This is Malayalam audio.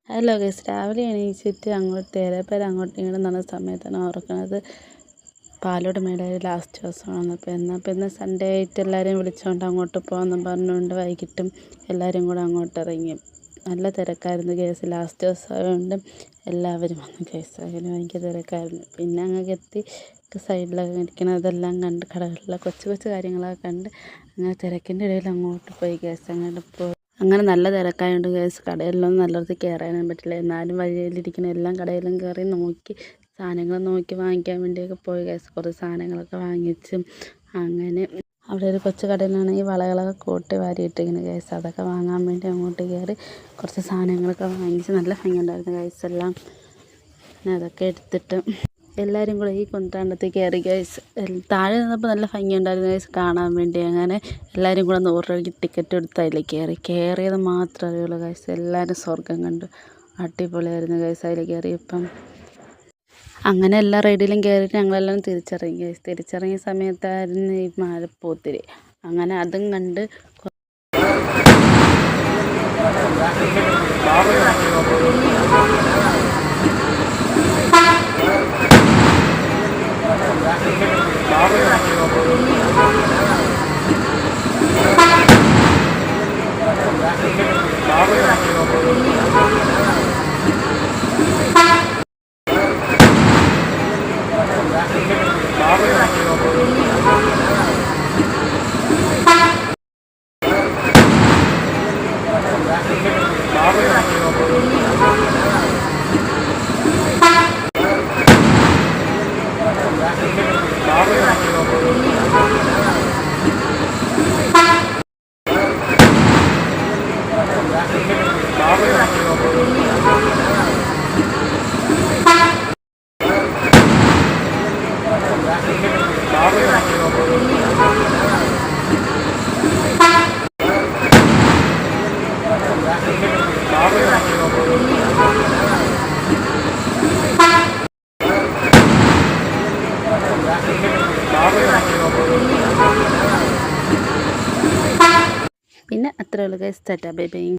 ഹലോ ഗൈസ്, രാവിലെ എണീച്ചിട്ട് അങ്ങോട്ട് തേരപ്പേര അങ്ങോട്ടും ഇങ്ങോട്ടും നടന്ന സമയത്താണ് ഓർക്കുന്നത് പാലോട് മേലെ ലാസ്റ്റ് ദിവസമാണ്. അപ്പോൾ ഇന്ന് സൺഡേ ആയിട്ട് എല്ലാവരെയും വിളിച്ചുകൊണ്ട് അങ്ങോട്ട് പോകാമെന്നും പറഞ്ഞുകൊണ്ട് വൈകിട്ടും എല്ലാവരും കൂടെ അങ്ങോട്ട് ഇറങ്ങി. നല്ല തിരക്കായിരുന്നു ഗൈസ്. ലാസ്റ്റ് ദിവസമായതുകൊണ്ട് എല്ലാവരും വന്നു ഗൈസ്. അങ്ങനെ ഭയങ്കര തിരക്കായിരുന്നു. പിന്നെ അങ്ങ് എത്തി സൈഡിലൊക്കെ ഇരിക്കണതെല്ലാം കണ്ട് കടകളിലെ കൊച്ചു കൊച്ചു കാര്യങ്ങളൊക്കെ കണ്ട് അങ്ങനെ തിരക്കിൻ്റെ ഇടയിൽ അങ്ങോട്ട് പോയി ഗൈസ്. അങ്ങോട്ട് പോയി അങ്ങനെ നല്ല തിരക്കായതുകൊണ്ട് ഗൈസ് കടയിലൊന്നും നല്ലത് കയറാനും പറ്റില്ല. എന്നാലും വഴിയിലിരിക്കുന്ന എല്ലാ കടയിലും കയറി നോക്കി സാധനങ്ങൾ നോക്കി വാങ്ങിക്കാൻ വേണ്ടിയൊക്കെ പോയി ഗൈസ്. കുറച്ച് സാധനങ്ങളൊക്കെ വാങ്ങിച്ചും അങ്ങനെ അവിടെ ഒരു കൊച്ചു കടയിലാണെങ്കിൽ വളകളൊക്കെ കൂട്ടി വാരിയിട്ടിരിക്കുന്നത് ഗൈസ്. അതൊക്കെ വാങ്ങാൻ വേണ്ടി അങ്ങോട്ട് കയറി കുറച്ച് സാധനങ്ങളൊക്കെ വാങ്ങിച്ച് നല്ല ഭംഗിയുണ്ടായിരുന്നു ഗൈസ് എല്ലാം. പിന്നെ അതൊക്കെ എടുത്തിട്ട് എല്ലാവരും കൂടെ ഈ കുന്ത്രാണ്ടത്തിൽ കയറി ഗൈസ്. താഴെ നിന്നപ്പോൾ നല്ല ഭംഗിയുണ്ടായിരുന്നു ഗൈസ് കാണാൻ വേണ്ടി. അങ്ങനെ എല്ലാവരും കൂടെ 100 രൂപയ്ക്ക് ടിക്കറ്റ് എടുത്ത് അതിൽ കയറിയത് മാത്രമേ അറിയുള്ളൂ ഗൈസ്. എല്ലാവരും സ്വർഗം കണ്ടു. അടിപൊളിയായിരുന്നു ഗൈസ് അതിൽ കയറിയപ്പം. അങ്ങനെ എല്ലാ റൈഡിലും കയറിയിട്ട് ഞങ്ങളെല്ലാം തിരിച്ചിറങ്ങി ഗൈസ്. തിരിച്ചിറങ്ങിയ സമയത്തായിരുന്നു ഈ മഴപ്പോത്തിരി. അങ്ങനെ അതും കണ്ട് പിന്നെ അത്രേ ഉള്ളൂ ഗൈസ്. Tata bye bye.